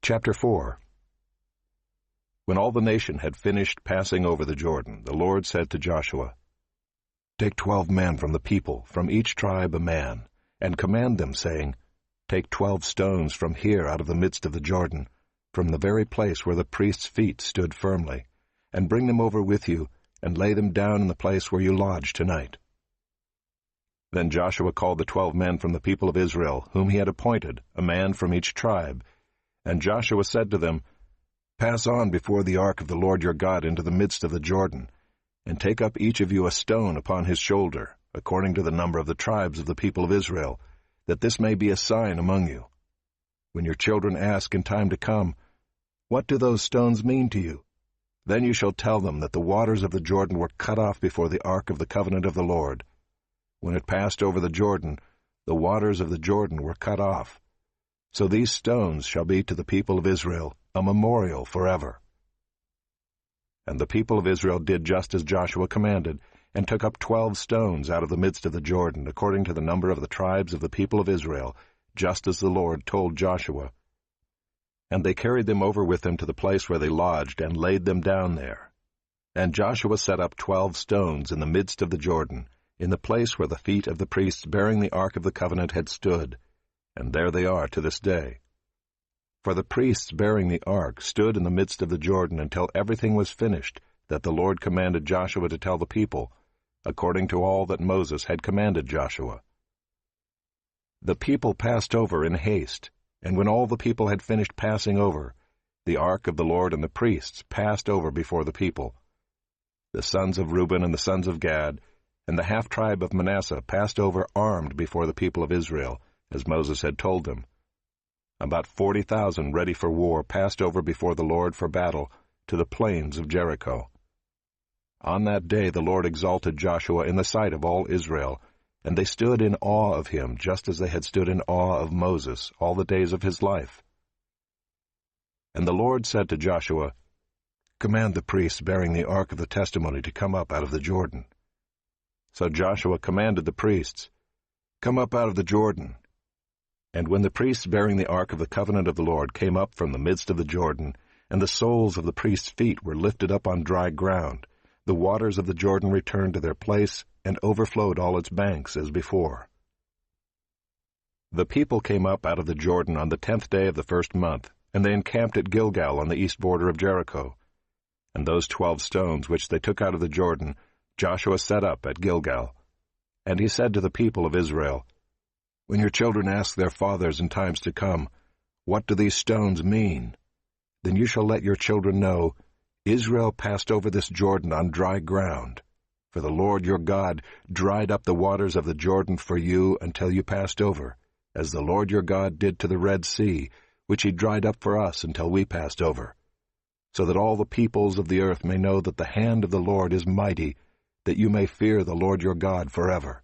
Chapter 4. When all the nation had finished passing over the Jordan, the Lord said to Joshua, "Take 12 men from the people, from each tribe a man, and command them, saying, Take 12 stones from here out of the midst of the Jordan, from the very place where the priest's feet stood firmly, and bring them over with you, and lay them down in the place where you lodge tonight." Then Joshua called the 12 men from the people of Israel, whom he had appointed, a man from each tribe. And Joshua said to them, "Pass on before the ark of the Lord your God into the midst of the Jordan, and take up each of you a stone upon his shoulder, according to the number of the tribes of the people of Israel, that this may be a sign among you. When your children ask in time to come, 'What do those stones mean to you?' then you shall tell them that the waters of the Jordan were cut off before the ark of the covenant of the Lord. When it passed over the Jordan, the waters of the Jordan were cut off. So these stones shall be to the people of Israel a memorial forever." And the people of Israel did just as Joshua commanded, and took up 12 stones out of the midst of the Jordan, according to the number of the tribes of the people of Israel, just as the Lord told Joshua. And they carried them over with them to the place where they lodged, and laid them down there. And Joshua set up 12 stones in the midst of the Jordan, in the place where the feet of the priests bearing the ark of the covenant had stood, and there they are to this day. For the priests bearing the ark stood in the midst of the Jordan until everything was finished that the Lord commanded Joshua to tell the people, according to all that Moses had commanded Joshua. The people passed over in haste, and when all the people had finished passing over, the ark of the Lord and the priests passed over before the people. The sons of Reuben and the sons of Gad and the half-tribe of Manasseh passed over armed before the people of Israel, as Moses had told them. About 40,000 ready for war passed over before the Lord for battle to the plains of Jericho. On that day the Lord exalted Joshua in the sight of all Israel, and they stood in awe of him, just as they had stood in awe of Moses all the days of his life. And the Lord said to Joshua, "Command the priests bearing the ark of the testimony to come up out of the Jordan." So Joshua commanded the priests, "Come up out of the Jordan." And when the priests bearing the ark of the covenant of the Lord came up from the midst of the Jordan, and the soles of the priests' feet were lifted up on dry ground, the waters of the Jordan returned to their place and overflowed all its banks as before. The people came up out of the Jordan on the 10th day of the first month, and they encamped at Gilgal on the east border of Jericho. And those 12 stones which they took out of the Jordan, Joshua set up at Gilgal. And he said to the people of Israel, "When your children ask their fathers in times to come, 'What do these stones mean?' then you shall let your children know, Israel passed over this Jordan on dry ground. For the Lord your God dried up the waters of the Jordan for you until you passed over, as the Lord your God did to the Red Sea, which he dried up for us until we passed over, so that all the peoples of the earth may know that the hand of the Lord is mighty, that you may fear the Lord your God forever.